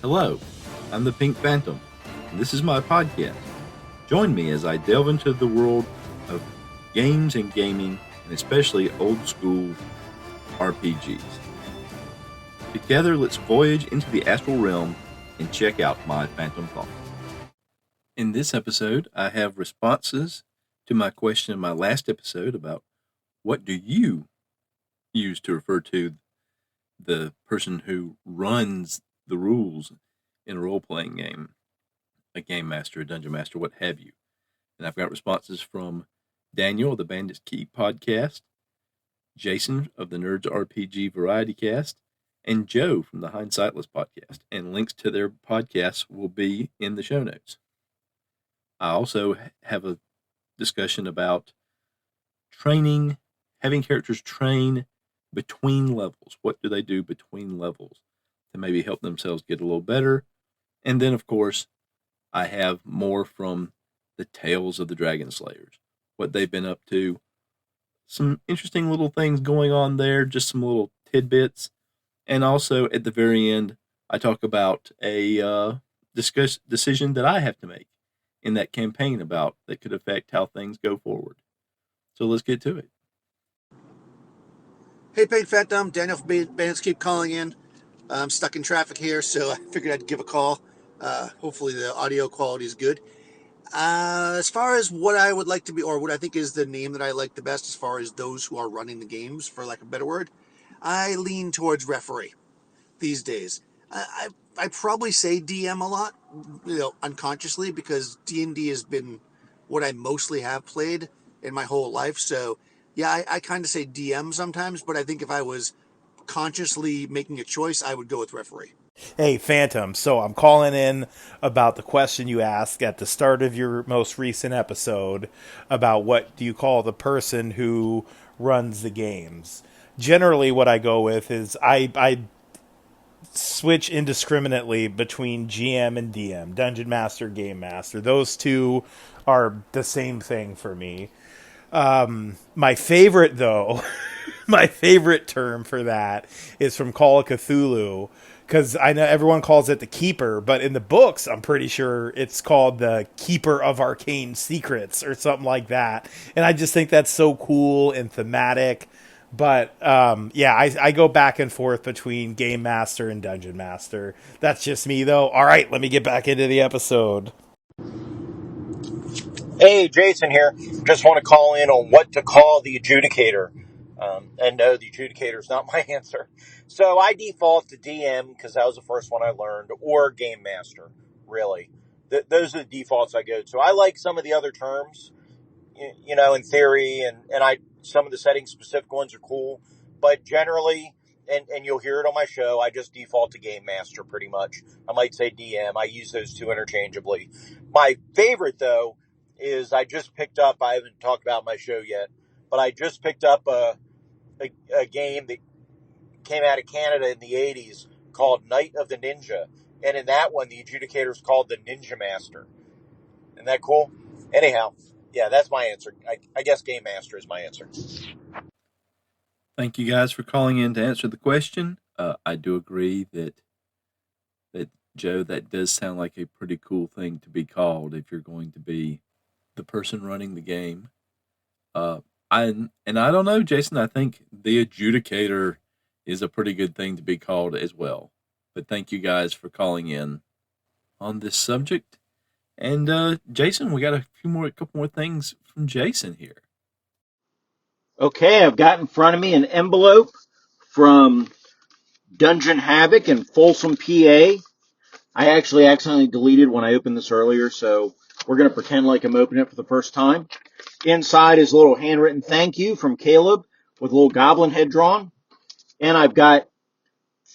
Hello, I'm the Pink Phantom, and this is my podcast. Join me as I delve into the world of games and gaming, and especially old school RPGs. Together, let's voyage into the astral realm and check out my phantom thoughts. In this episode, I have responses to my question in my last episode about what do you use to refer to the person who runs the rules in a role-playing game, a game master, a dungeon master, what have you. And I've got responses from Daniel of the Bandits Keep podcast, Jason of the Nerds RPG Variety Cast, and Joe from the Hindsightless podcast. And links to their podcasts will be in the show notes. I also have a discussion about training, having characters train between levels. What do they do between levels to maybe help themselves get a little better? And then, of course, I have more from the Tales of the Dragon Slayers, what they've been up to, some interesting little things going on there, just some little tidbits. And also, at the very end, I talk about a decision that I have to make in that campaign about that could affect how things go forward. So let's get to it. Hey, Pink Phantom, Daniel from Bandits Keep calling in. I'm stuck in traffic here, so I figured I'd give a call. Hopefully the audio quality is good. As far as what I would like to be, or what I think is the name that I like the best as far as those who are running the games, for lack of a better word, I lean towards referee these days. I probably say DM a lot, unconsciously, because D&D has been what I mostly have played in my whole life, so yeah, I kind of say DM sometimes, but I think if I was consciously making a choice, I would go with referee. Hey, Phantom. So I'm calling in about the question you asked at the start of your most recent episode about what do you call the person who runs the games. Generally, what I go with is I switch indiscriminately between GM and DM, Dungeon Master, Game Master. Those two are the same thing for me. My favorite, though, my favorite term for that is from Call of Cthulhu, because I know everyone calls it the Keeper, but in the books, I'm pretty sure it's called the Keeper of Arcane Secrets or something like that. And I just think that's so cool and thematic. But, I go back and forth between Game Master and Dungeon Master. That's just me, though. All right, let me get back into the episode. Hey, Jason here. Just want to call in on what to call the adjudicator. And no, the adjudicator is not my answer. So I default to DM because that was the first one I learned, or Game Master, really. Those are the defaults I go to. I like some of the other terms, in theory, and some of the setting-specific ones are cool. But generally, and you'll hear it on my show, I just default to Game Master pretty much. I might say DM. I use those two interchangeably. My favorite, though, is I just picked up, I haven't talked about my show yet, but I just picked up a game that came out of Canada in the 80s called Night of the Ninja. And in that one, the adjudicator is called the Ninja Master. Isn't that cool? Anyhow, yeah, that's my answer. I guess Game Master is my answer. Thank you guys for calling in to answer the question. I do agree that Joe, that does sound like a pretty cool thing to be called if you're going to be the person running the game. I don't know, Jason, I think the adjudicator is a pretty good thing to be called as well. But thank you guys for calling in on this subject. And Jason, we got a couple more things from Jason here. Okay, I've got in front of me an envelope from Dungeon Havoc in Folsom, PA. I actually accidentally deleted when I opened this earlier, so we're going to pretend like I'm opening it for the first time. Inside is a little handwritten thank you from Caleb with a little goblin head drawn. And I've got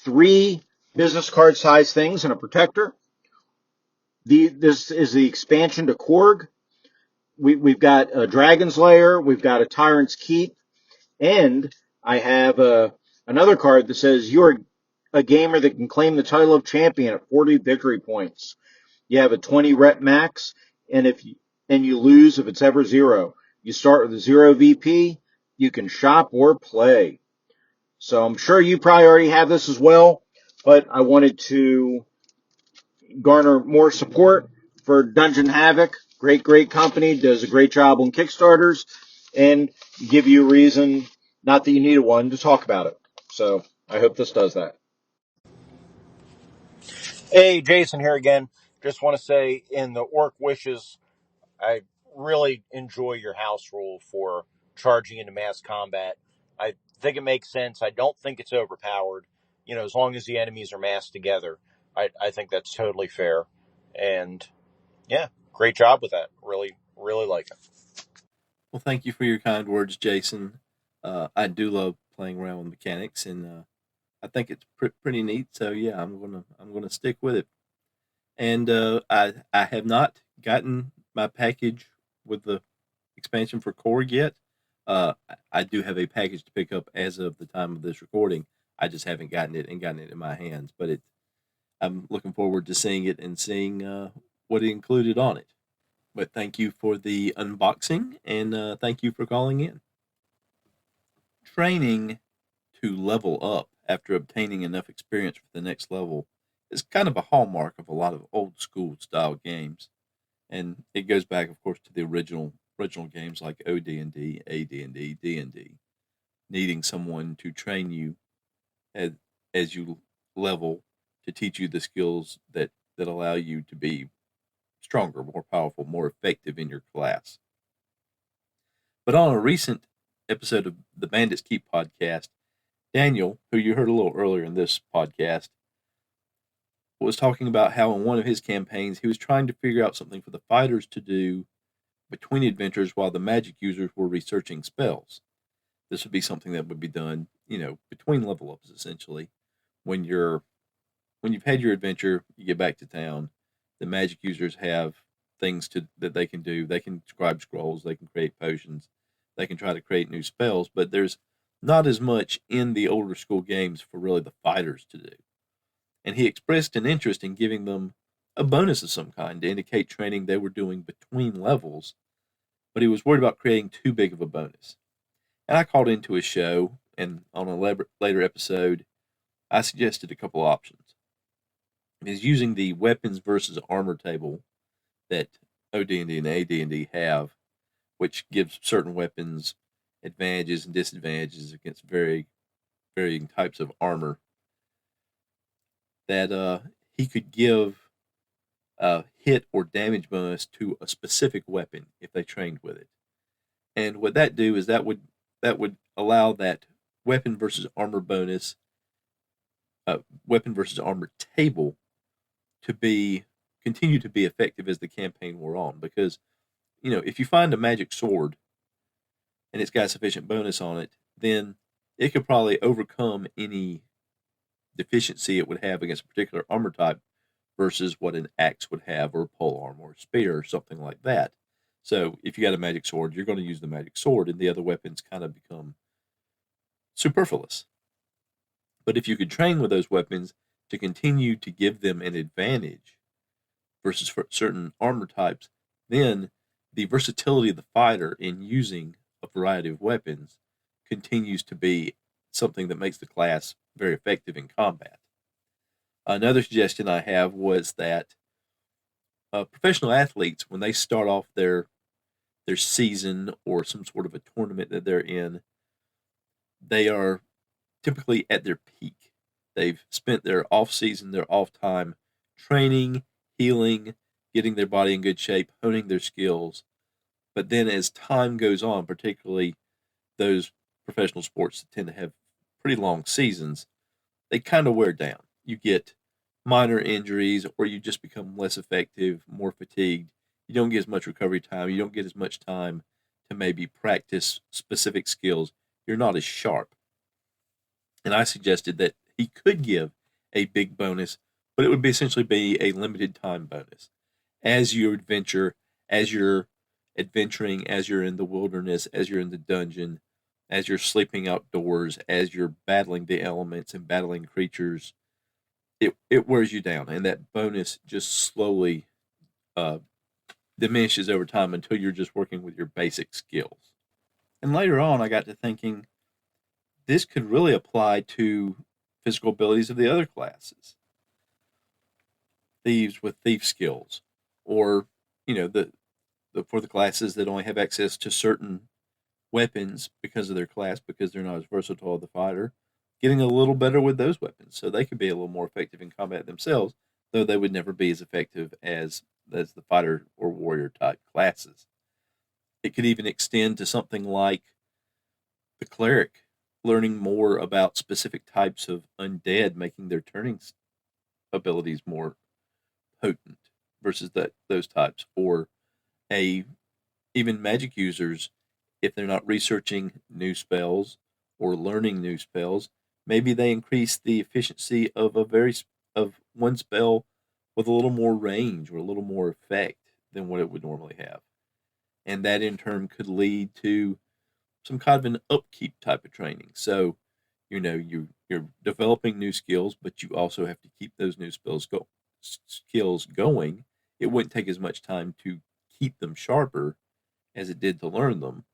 3 business card size things and a protector. This is the expansion to Korg. We've got a Dragon's Lair, we've got a Tyrant's Keep, and I have another card that says you're a gamer that can claim the title of champion at 40 victory points. You have a 20 rep max, and you lose if it's ever 0. You start with a 0 VP. You can shop or play. So I'm sure you probably already have this as well, but I wanted to garner more support for Dungeon Havoc. Great company, does a great job on Kickstarters, and give you a reason, not that you need one, to talk about it. So I hope this does that. Hey, Jason here again. Just want to say in the Orc Wishes, I really enjoy your house rule for charging into mass combat. I think it makes sense. I don't think it's overpowered. As long as the enemies are massed together, I think that's totally fair. And yeah, great job with that. Really, really like it. Well, thank you for your kind words, Jason. I do love playing around with mechanics, and I think it's pretty neat. So yeah, I'm gonna stick with it. And I have not gotten my package with the expansion for Korg yet. I do have a package to pick up as of the time of this recording. I just haven't gotten it and gotten it in my hands, but I'm looking forward to seeing it and seeing what it included on it. But thank you for the unboxing, and thank you for calling in. Training to level up after obtaining enough experience for the next level is kind of a hallmark of a lot of old school style games, and it goes back, of course, to the original games like OD&D, AD&D, D&D, needing someone to train you as you level to teach you the skills that allow you to be stronger, more powerful, more effective in your class. But on a recent episode of the Bandits Keep podcast, Daniel, who you heard a little earlier in this podcast, was talking about how in one of his campaigns he was trying to figure out something for the fighters to do between adventures while the magic users were researching spells. This would be something that would be done, between level ups essentially. When you've had your adventure, you get back to town, the magic users have things that they can do. They can scribe scrolls, they can create potions, they can try to create new spells, but there's not as much in the older school games for really the fighters to do. And he expressed an interest in giving them a bonus of some kind to indicate training they were doing between levels, but he was worried about creating too big of a bonus. And I called into his show, and on a later episode, I suggested a couple options. Is using the weapons versus armor table that OD&D and AD&D have, which gives certain weapons advantages and disadvantages against varying types of armor. That he could give a hit or damage bonus to a specific weapon if they trained with it. And what that do is that would allow that weapon versus armor bonus, weapon versus armor table to continue to be effective as the campaign wore on. Because if you find a magic sword and it's got sufficient bonus on it, then it could probably overcome any deficiency it would have against a particular armor type versus what an axe would have, or a polearm, or a spear, or something like that. So if you got a magic sword, you're going to use the magic sword, and the other weapons kind of become superfluous. But if you could train with those weapons to continue to give them an advantage versus for certain armor types, then the versatility of the fighter in using a variety of weapons continues to be something that makes the class very effective in combat. Another suggestion I have was that professional athletes, when they start off their season or some sort of a tournament that they're in, they are typically at their peak. They've spent their off season, their off time training, healing, getting their body in good shape, honing their skills. But then as time goes on, particularly those professional sports that tend to have pretty long seasons, they kind of wear down. You get minor injuries, or you just become less effective, more fatigued. You don't get as much recovery time. You don't get as much time to maybe practice specific skills. You're not as sharp. And I suggested that he could give a big bonus, but it would essentially be a limited time bonus. As you adventure, as you're adventuring, as you're in the wilderness, as you're in the dungeon, as you're sleeping outdoors, as you're battling the elements and battling creatures, it wears you down, and that bonus just slowly diminishes over time until you're just working with your basic skills. And later on, I got to thinking this could really apply to physical abilities of the other classes. thieves with thief skills, or the for the classes that only have access to certain weapons because of their class, because they're not as versatile as the fighter, getting a little better with those weapons so they could be a little more effective in combat themselves, though they would never be as effective as the fighter or warrior type classes. It could even extend to something like the cleric learning more about specific types of undead, making their turning abilities more potent versus those types, or a even magic users, if they're not researching new spells or learning new spells, maybe they increase the efficiency of of one spell with a little more range or a little more effect than what it would normally have, and that in turn could lead to some kind of an upkeep type of training. So, you're developing new skills, but you also have to keep those new skills going. It wouldn't take as much time to keep them sharper as it did to learn them,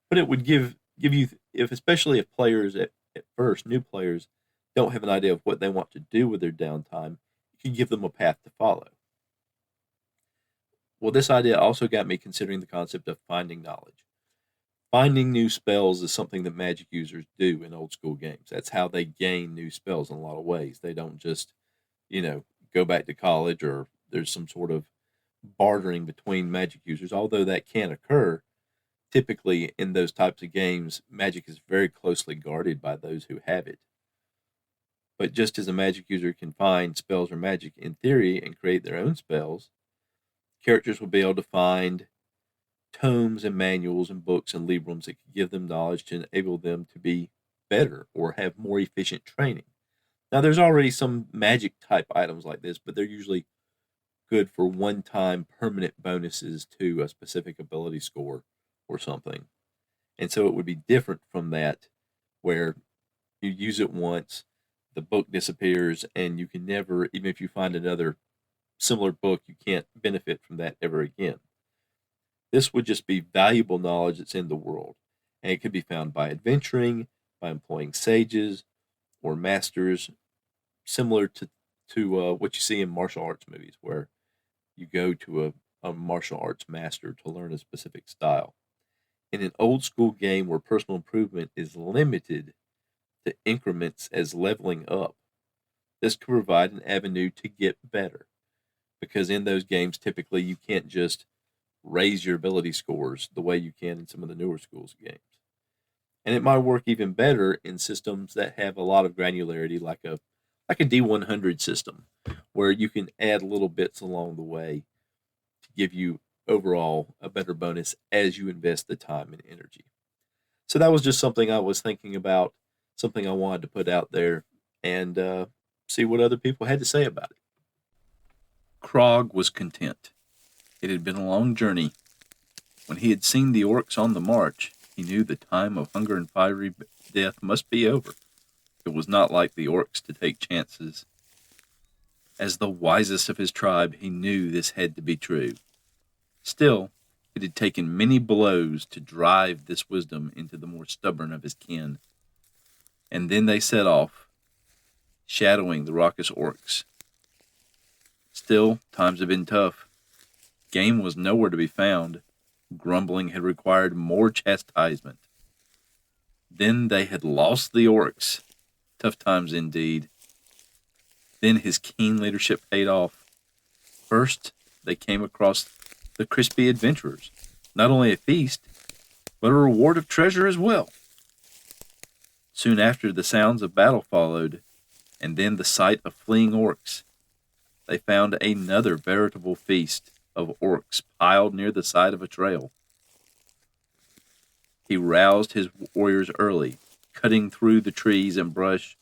but it would give you, if especially if players at first, new players, don't have an idea of what they want to do with their downtime, it can give them a path to follow. Well, this idea also got me considering the concept of finding knowledge. Finding new spells is something that magic users do in old school games. That's how they gain new spells in a lot of ways. They don't just, go back to college, or there's some sort of bartering between magic users, although that can occur. Typically, in those types of games, magic is very closely guarded by those who have it. But just as a magic user can find spells or magic in theory and create their own spells, characters will be able to find tomes and manuals and books and librams that could give them knowledge to enable them to be better or have more efficient training. Now, there's already some magic type items like this, but they're usually good for one-time permanent bonuses to a specific ability score or something. And so it would be different from that, where you use it once, the book disappears, and you can never, even if you find another similar book, you can't benefit from that ever again. This would just be valuable knowledge that's in the world, and it could be found by adventuring, by employing sages or masters, similar to what you see in martial arts movies, where you go to a martial arts master to learn a specific style. In an old school game where personal improvement is limited to increments as leveling up, this could provide an avenue to get better. Because in those games, typically you can't just raise your ability scores the way you can in some of the newer schools games. And it might work even better in systems that have a lot of granularity, like a D100 system, where you can add little bits along the way to give you overall a better bonus as you invest the time and energy. So that was just something I was thinking about, something I wanted to put out there, and see what other people had to say about it. Krog was content. It had been a long journey. When he had seen the orcs on the march, he knew the time of hunger and fiery death must be over. It was not like the orcs to take chances. As the wisest of his tribe, he knew this had to be true. Still, it had taken many blows to drive this wisdom into the more stubborn of his kin. And then they set off, shadowing the raucous orcs. Still, times had been tough. Game was nowhere to be found. Grumbling had required more chastisement. Then they had lost the orcs. Tough times indeed. Then his keen leadership paid off. First, they came across the crispy adventurers. Not only a feast, but a reward of treasure as well. Soon after, the sounds of battle followed, and then the sight of fleeing orcs. They found another veritable feast of orcs piled near the side of a trail. He roused his warriors early, cutting through the trees and brush,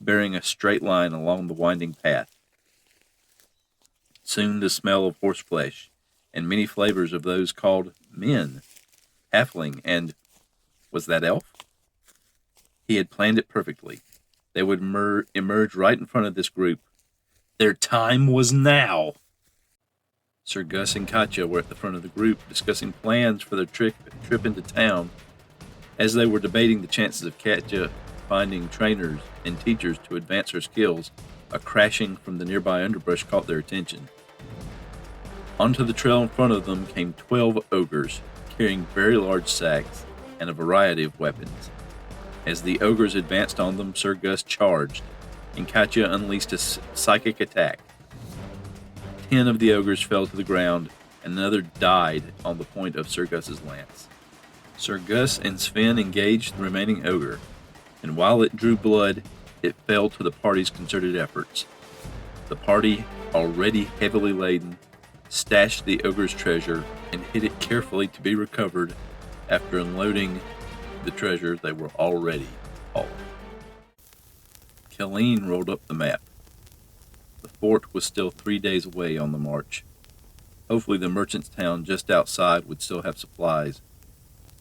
bearing a straight line along the winding path. Soon the smell of horseflesh and many flavors of those called men, halfling, and was that elf? He had planned it perfectly. They would emerge right in front of this group. Their time was now. Sir Gus and Katya were at the front of the group, discussing plans for their trip into town. As they were debating the chances of Katya finding trainers and teachers to advance her skills, A crashing from the nearby underbrush caught their attention. Onto the trail in front of them came 12 ogres, carrying very large sacks and a variety of weapons. As the ogres advanced on them, Sir Gus charged, and Katya unleashed a psychic attack. 10 of the ogres fell to the ground, and another died on the point of Sir Gus's lance. Sir Gus and Sven engaged the remaining ogre, and while it drew blood, it fell to the party's concerted efforts. The party, already heavily laden, stashed the ogre's treasure and hid it carefully to be recovered after unloading the treasure they were already hauling. Colleen rolled up the map. The fort was still 3 days away on the march. Hopefully the merchant's town just outside would still have supplies.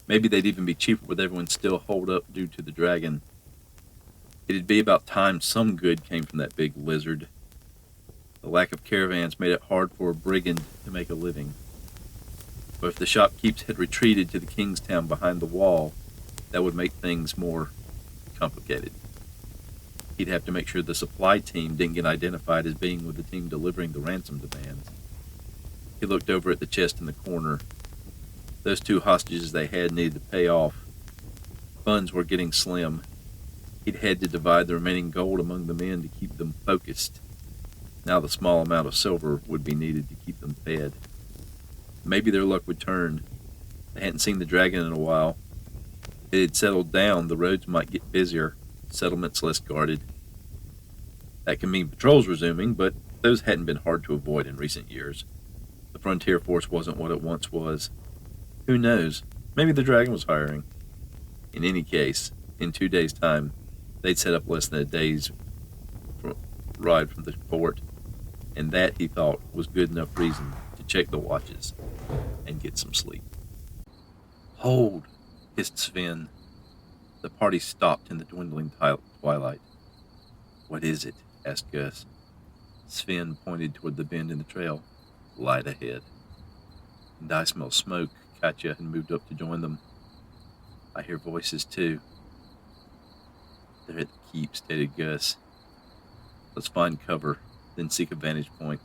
Maybe they'd even be cheaper with everyone still holed up due to the dragon. It'd be about time some good came from that big lizard. The lack of caravans made it hard for a brigand to make a living. But if the shopkeepers had retreated to the king's town behind the wall, that would make things more complicated. He'd have to make sure the supply team didn't get identified as being with the team delivering the ransom demands. He looked over at the chest in the corner. Those 2 hostages they had needed to pay off. Funds were getting slim. He'd had to divide the remaining gold among the men to keep them focused. Now the small amount of silver would be needed to keep them fed. Maybe their luck would turn. They hadn't seen the dragon in a while. If it had settled down, the roads might get busier, settlements less guarded. That can mean patrols resuming, but those hadn't been hard to avoid in recent years. The frontier force wasn't what it once was. Who knows? Maybe the dragon was hiring. In any case, in 2 days' time, they'd set up less than a day's ride from the fort, and that, he thought, was good enough reason to check the watches and get some sleep. "Hold!" hissed Sven. The party stopped in the dwindling twilight. "What is it?" asked Gus. Sven pointed toward the bend in the trail. "Light ahead." "And I smell smoke." Katya had moved up to join them. "I hear voices too." "They're at the keep," stated Gus. "Let's find cover, then seek a vantage point."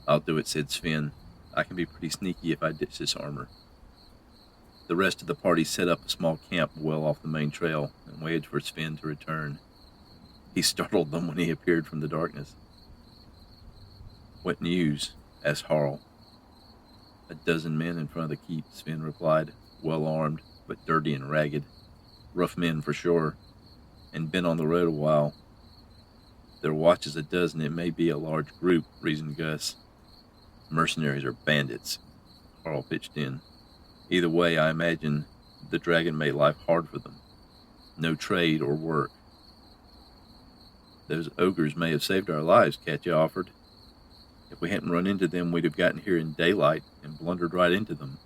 "I'll do it," said Sven. "I can be pretty sneaky if I ditch this armor." The rest of the party set up a small camp well off the main trail and waited for Sven to return. He startled them when he appeared from the darkness. "What news?" asked Harl. "A dozen men in front of the keep," Sven replied, well armed, but dirty and ragged. "Rough men for sure, and been on the road a while." "Their watch is a dozen. It may be a large group," reasoned Gus. "Mercenaries or bandits," Harl pitched in. "Either way, I imagine the dragon made life hard for them. No trade or work." "Those ogres may have saved our lives," Katya offered. "If we hadn't run into them, we'd have gotten here in daylight and blundered right into them."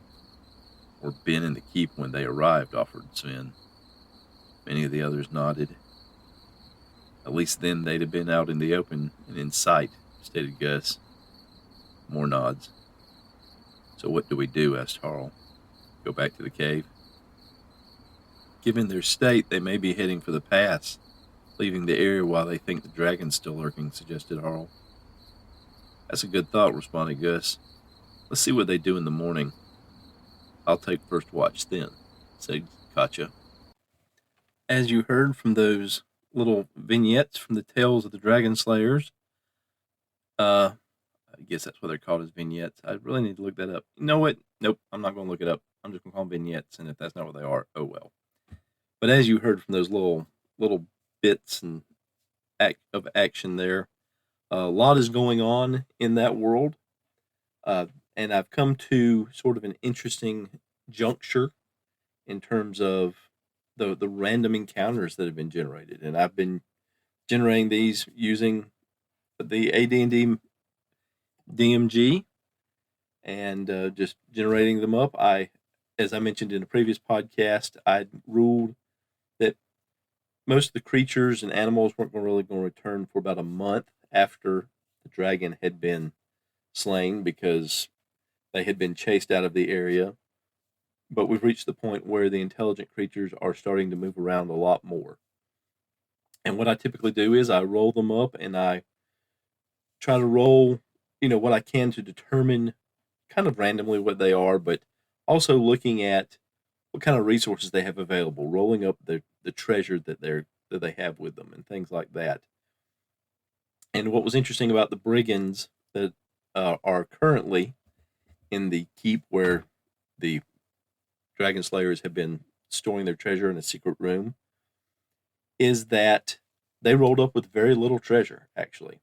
"Or been in the keep when they arrived," offered Sven. Many of the others nodded. "At least then they'd have been out in the open and in sight," stated Gus. More nods. "So what do we do?" asked Harl. "Go back to the cave?" "Given their state, they may be heading for the pass, leaving the area while they think the dragon's still lurking," suggested Harl. "That's a good thought," responded Gus. "Let's see what they do in the morning." "I'll take first watch then," said Katya. As you heard from those little vignettes from the Tales of the Dragon Slayers, I guess that's what they're called, as vignettes. I really need to look that up. You know what? Nope, I'm not going to look it up. I'm just going to call them vignettes, and if that's not what they are, oh well. But as you heard from those little bits and of action there, a lot is going on in that world, and I've come to sort of an interesting juncture in terms of the random encounters that have been generated, and I've been generating these using the AD&D DMG and just generating them up. As I mentioned in a previous podcast, I ruled that most of the creatures and animals weren't really going to return for about a month after the dragon had been slain, because they had been chased out of the area. But we've reached the point where the intelligent creatures are starting to move around a lot more. And what I typically do is I roll them up and I try to roll, what I can to determine kind of randomly what they are, but also looking at what kind of resources they have available, rolling up the treasure that they have with them and things like that. And what was interesting about the brigands that are currently in the keep where the dragon slayers have been storing their treasure in a secret room is that they rolled up with very little treasure, actually.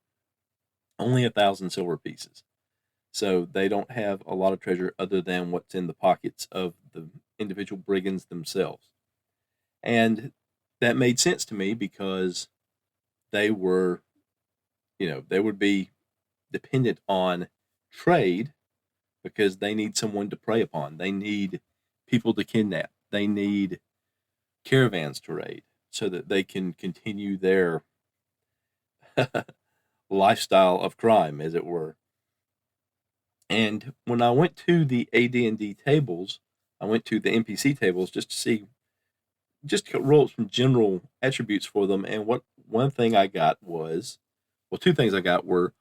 Only 1,000 silver pieces. So they don't have a lot of treasure other than what's in the pockets of the individual brigands themselves. And that made sense to me because they were, they would be dependent on trade because they need someone to prey upon. They need people to kidnap. They need caravans to raid so that they can continue their lifestyle of crime, as it were. And when I went to the AD&D tables, I went to the NPC tables just to roll some general attributes for them. And one thing I got was, well, two things I got were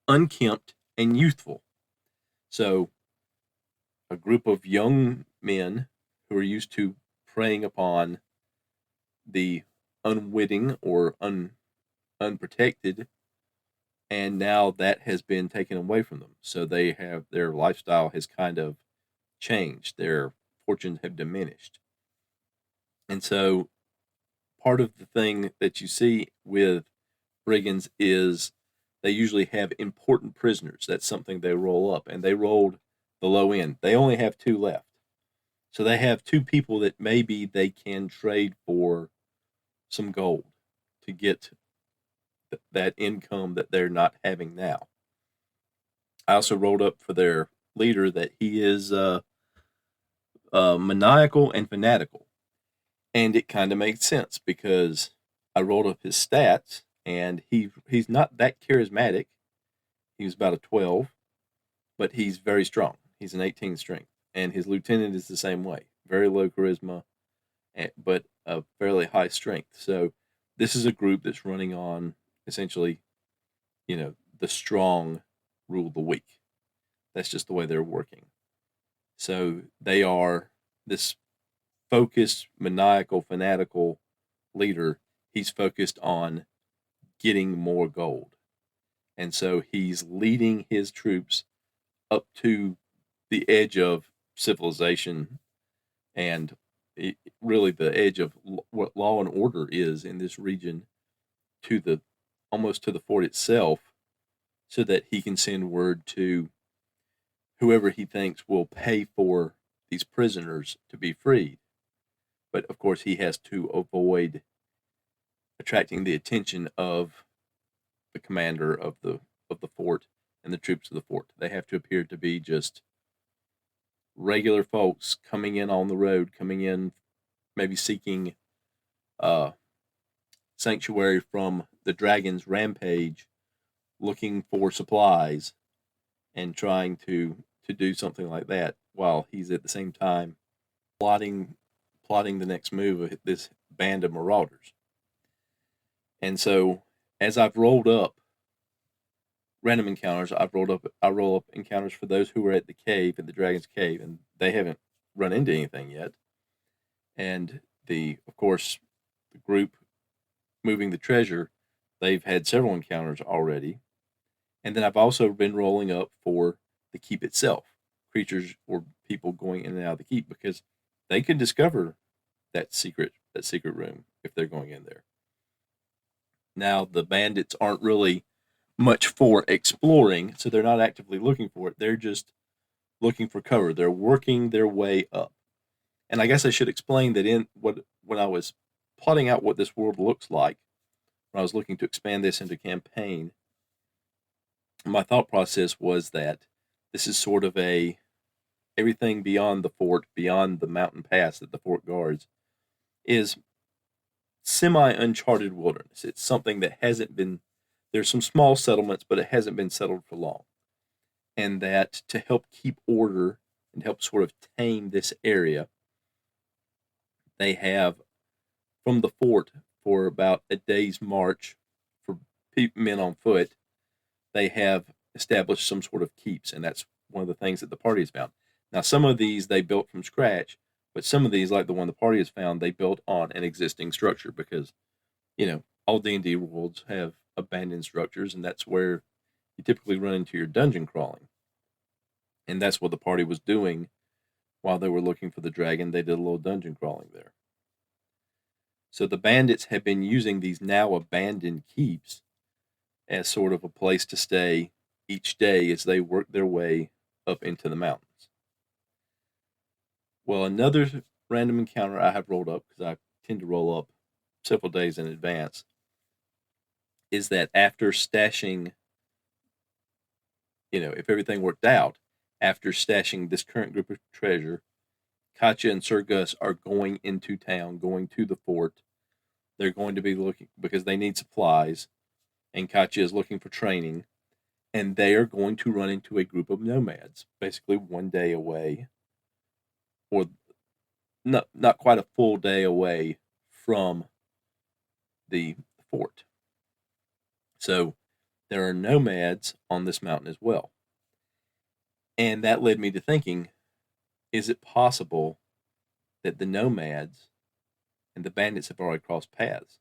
unkempt and youthful. So a group of young men who are used to preying upon the unwitting or unprotected, and now that has been taken away from them. So their lifestyle has kind of changed. Their fortunes have diminished. And so part of the thing that you see with brigands is they usually have important prisoners. That's something they roll up, and they rolled the low end. They only have 2 left. So they have 2 people that maybe they can trade for some gold to get that income that they're not having now. I also rolled up for their leader that he is maniacal and fanatical. And it kind of makes sense because I rolled up his stats, and he's not that charismatic. He was about a 12, but he's very strong. He's an 18 strength, and his lieutenant is the same way. Very low charisma, but a fairly high strength. So this is a group that's running on essentially, the strong rule the weak. That's just the way they're working. So they are this focused, maniacal, fanatical leader. He's focused on getting more gold. And so he's leading his troops up to the edge of civilization and really the edge of what law and order is in this region to the almost to the fort itself so that he can send word to whoever he thinks will pay for these prisoners to be freed. But of course, he has to avoid attracting the attention of the commander of the fort and the troops of the fort. They have to appear to be just regular folks coming in on the road, coming in maybe seeking sanctuary from the dragon's rampage, looking for supplies and trying to do something like that while he's at the same time plotting the next move of this band of marauders. And so as I've rolled up random encounters, I roll up encounters for those who are at the cave, at the dragon's cave, and they haven't run into anything yet. And of course, the group moving the treasure, they've had several encounters already. And then I've also been rolling up for the keep itself, creatures or people going in and out of the keep, because they could discover that secret room if they're going in there. Now the bandits aren't really much for exploring, so they're not actively looking for it. They're just looking for cover. They're working their way up. And I guess I should explain that when I was plotting out what this world looks like, when I was looking to expand this into campaign, my thought process was that this is sort of everything beyond the fort, beyond the mountain pass that the fort guards, is semi-uncharted wilderness. It's something that hasn't been, there's some small settlements, but it hasn't been settled for long. And that to help keep order and help sort of tame this area, they have from the fort for about a day's march for men on foot, they have established some sort of keeps, and that's one of the things that the party has found. Now, some of these they built from scratch, but some of these, like the one the party has found, they built on an existing structure because, all D&D worlds have abandoned structures, and that's where you typically run into your dungeon crawling. And that's what the party was doing while they were looking for the dragon. They did a little dungeon crawling there. So the bandits have been using these now abandoned keeps as sort of a place to stay each day as they work their way up into the mountains. Well, another random encounter I have rolled up, because I tend to roll up several days in advance, is that after stashing, if everything worked out, after stashing this current group of treasure, Katya and Sir Gus are going into town, going to the fort. They're going to be looking, because they need supplies, and Katya is looking for training, and they are going to run into a group of nomads, basically one day away, or not quite a full day away from the fort. So there are nomads on this mountain as well. And that led me to thinking, is it possible that the nomads and the bandits have already crossed paths?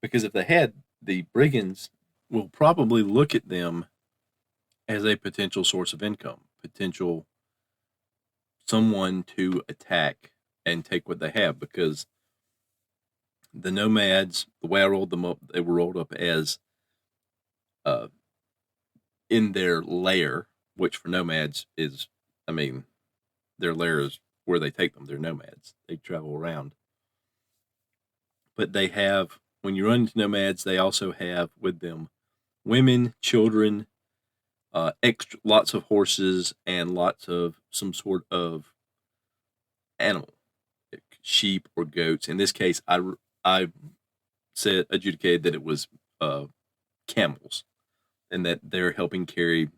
Because if they had, the brigands will probably look at them as a potential source of income, potential someone to attack and take what they have, because the nomads, the way I rolled them up, they were rolled up as in their lair, which for nomads is, their lair is where they take them. They're nomads. They travel around. But they have, when you run into nomads, they also have with them women, children, lots of horses, and lots of some sort of animal, like sheep or goats. In this case, I adjudicated that it was camels, and that they're helping carry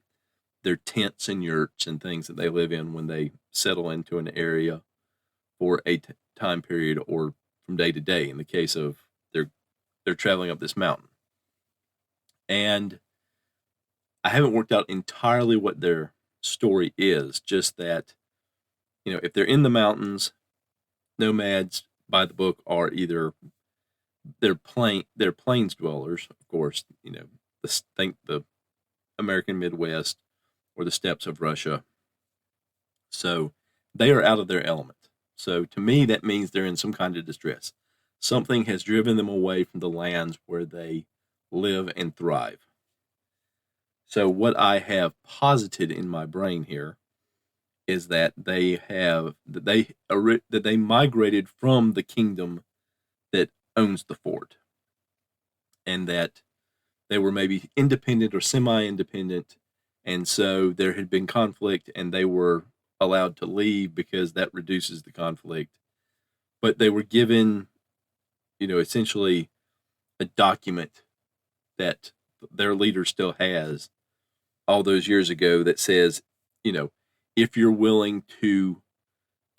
their tents and yurts and things that they live in when they settle into an area for a time period or from day to day. In the case of they're traveling up this mountain, and I haven't worked out entirely what their story is. Just that, if they're in the mountains, nomads by the book are either they're plains dwellers, of course. Think the American Midwest or the steppes of Russia. So they are out of their element. So to me, that means they're in some kind of distress. Something has driven them away from the lands where they live and thrive. So what I have posited in my brain here is that they migrated from the kingdom that owns the fort, and that they were maybe independent or semi-independent, and so there had been conflict, and they were allowed to leave because that reduces the conflict. But they were given, essentially a document that their leader still has all those years ago that says, if you're willing to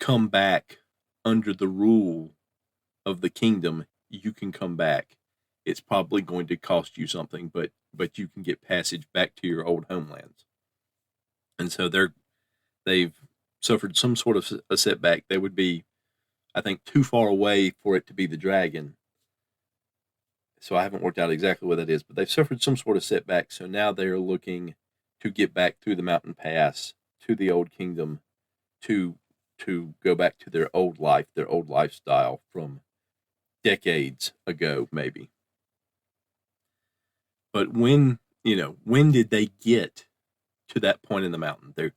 come back under the rule of the kingdom, you can come back. It's probably going to cost you something, but you can get passage back to your old homelands. And so they've suffered some sort of a setback. They would be, I think, too far away for it to be the dragon. So I haven't worked out exactly what that is, but they've suffered some sort of setback. So now they are looking to get back through the mountain pass to the old kingdom, to go back to their old life, their old lifestyle from decades ago, maybe. But when did they get to that point in the mountain? They're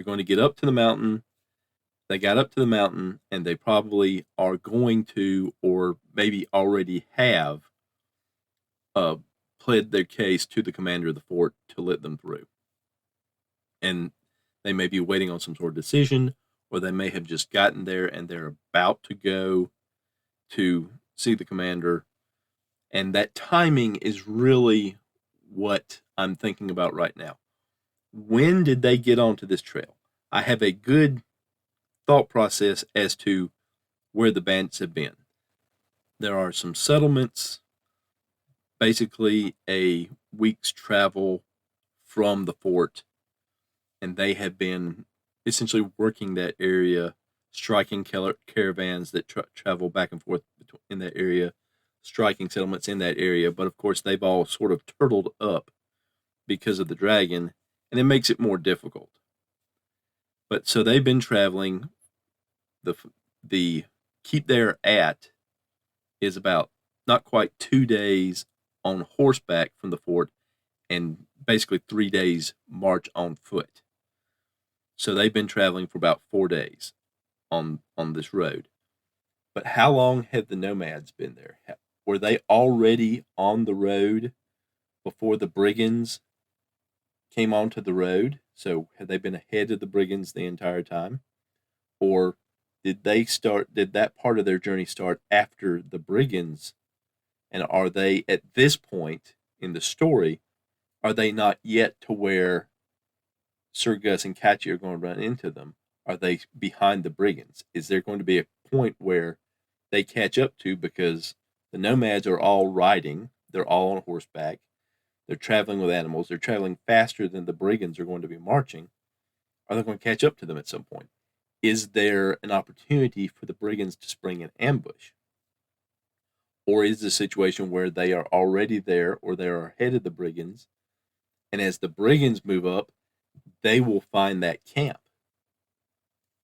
going to get up to the mountain. They got up to the mountain, and they probably are going to, or maybe already have, pled their case to the commander of the fort to let them through. And they may be waiting on some sort of decision, or they may have just gotten there and they're about to go to see the commander. And that timing is really what I'm thinking about right now. When did they get onto this trail? I have a good thought process as to where the bandits have been. there are some settlements, basically a week's travel from the fort, and they have been essentially working that area, striking caravans that travel back and forth in that area, striking settlements in that area. But of course, they've all sort of turtled up because of the dragon, and it makes it more difficult. But so they've been traveling. The keep they're at is about not quite 2 days on horseback from the fort, and basically 3 days march on foot. So they've been traveling for about 4 days on this road. But how long had the nomads been there? Were they already on the road before the brigands came onto the road? So had they been ahead of the brigands the entire time? Or did that part of their journey start after the brigands? And are they, at this point in the story, are they not yet to where Sir Gus and Catchy are going to run into them? Are they behind the brigands? Is there going to be a point where they catch up to, because the nomads are all riding, they're all on horseback, they're traveling with animals, they're traveling faster than the brigands are going to be marching? Are they going to catch up to them at some point? Is there an opportunity for the brigands to spring an ambush? Or is the situation where they are already there, or they are ahead of the brigands, and as the brigands move up, they will find that camp,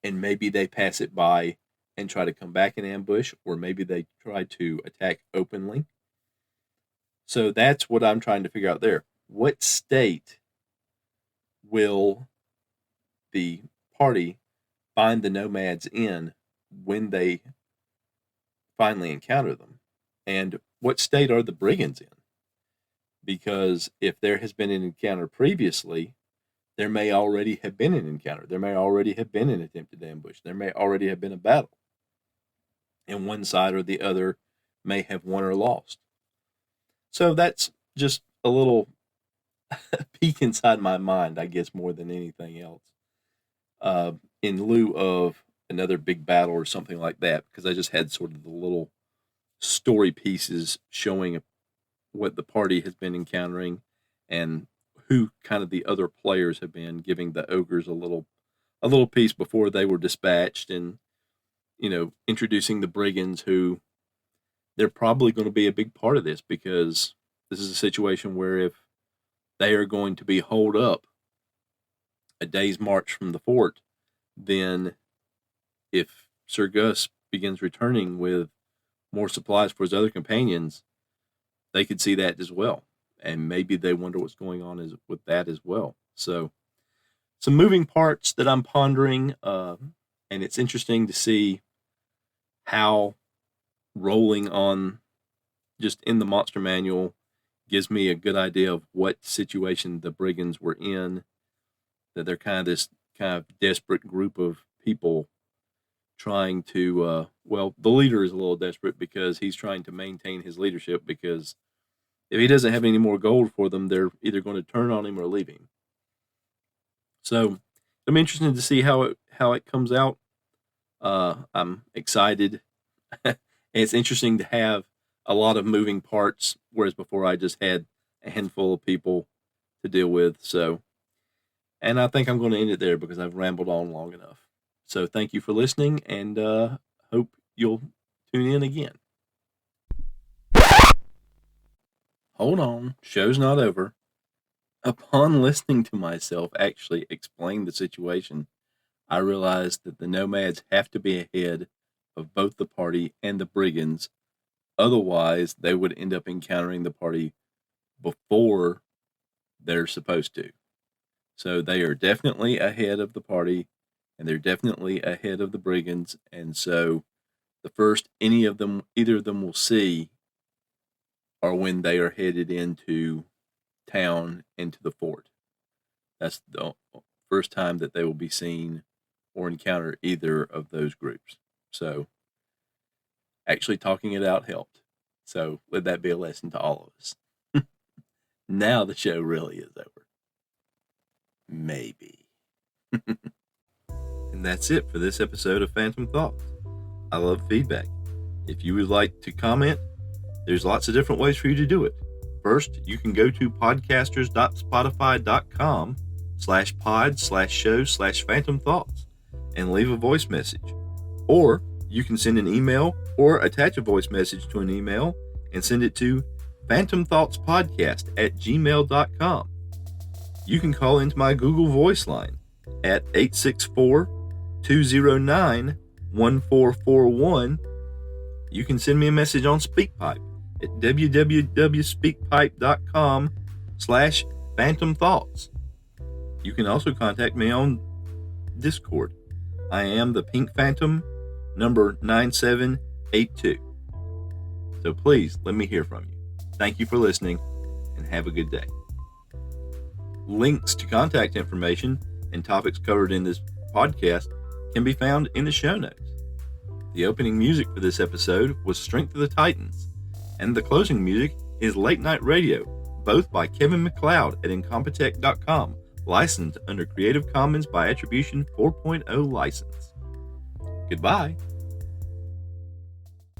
and maybe they pass it by and try to come back in ambush, or maybe they try to attack openly? So that's what I'm trying to figure out there. What state will the party find the nomads in when they finally encounter them? And what state are the brigands in? Because if there has been an encounter previously, there may already have been an encounter. There may already have been an attempted ambush. There may already have been a battle. And one side or the other may have won or lost. So that's just a little peek inside my mind, I guess, more than anything else. In lieu of another big battle or something like that, because I just had sort of the little story pieces showing what the party has been encountering and who kind of the other players have been, giving the ogres a little piece before they were dispatched, and introducing the brigands, who they're probably going to be a big part of this, because this is a situation where if they are going to be holed up a day's march from the fort, then if Sir Gus begins returning with more supplies for his other companions, they could see that as well. And maybe they wonder what's going on with that as well. So some moving parts that I'm pondering, and it's interesting to see how rolling on just in the monster manual gives me a good idea of what situation the brigands were in, that they're kind of this kind of desperate group of people trying to, the leader is a little desperate because he's trying to maintain his leadership, because if he doesn't have any more gold for them, they're either going to turn on him or leave him. So I'm interested to see how it comes out. I'm excited. And it's interesting to have a lot of moving parts, whereas before I just had a handful of people to deal with. So, and I think I'm going to end it there because I've rambled on long enough. So thank you for listening, and hope you'll tune in again. Hold on, show's not over. Upon listening to myself actually explain the situation, I realized that the nomads have to be ahead of both the party and the brigands. Otherwise, they would end up encountering the party before they're supposed to. So they are definitely ahead of the party, and they're definitely ahead of the brigands. And so the first either of them will see are when they are headed into town, into the fort. That's the first time that they will be seen or encounter either of those groups. So actually talking it out helped. So let that be a lesson to all of us. Now the show really is over. Maybe. And that's it for this episode of Phantom Thoughts. I love feedback. If you would like to comment, there's lots of different ways for you to do it. First, you can go to podcasters.spotify.com/pod/show/phantom thoughts and leave a voice message. Or you can send an email or attach a voice message to an email and send it to phantomthoughtspodcast@gmail.com. You can call into my Google Voice line at 864-209-1441. You can send me a message on SpeakPipe at www.speakpipe.com/phantomthoughts. You can also contact me on Discord. I am the Pink Phantom, number 9782. So please let me hear from you. Thank you for listening and have a good day. Links to contact information and topics covered in this podcast can be found in the show notes. The opening music for this episode was Strength of the Titans, and the closing music is Late Night Radio, both by Kevin MacLeod at Incompetech.com, licensed under Creative Commons by Attribution 4.0 license. Goodbye.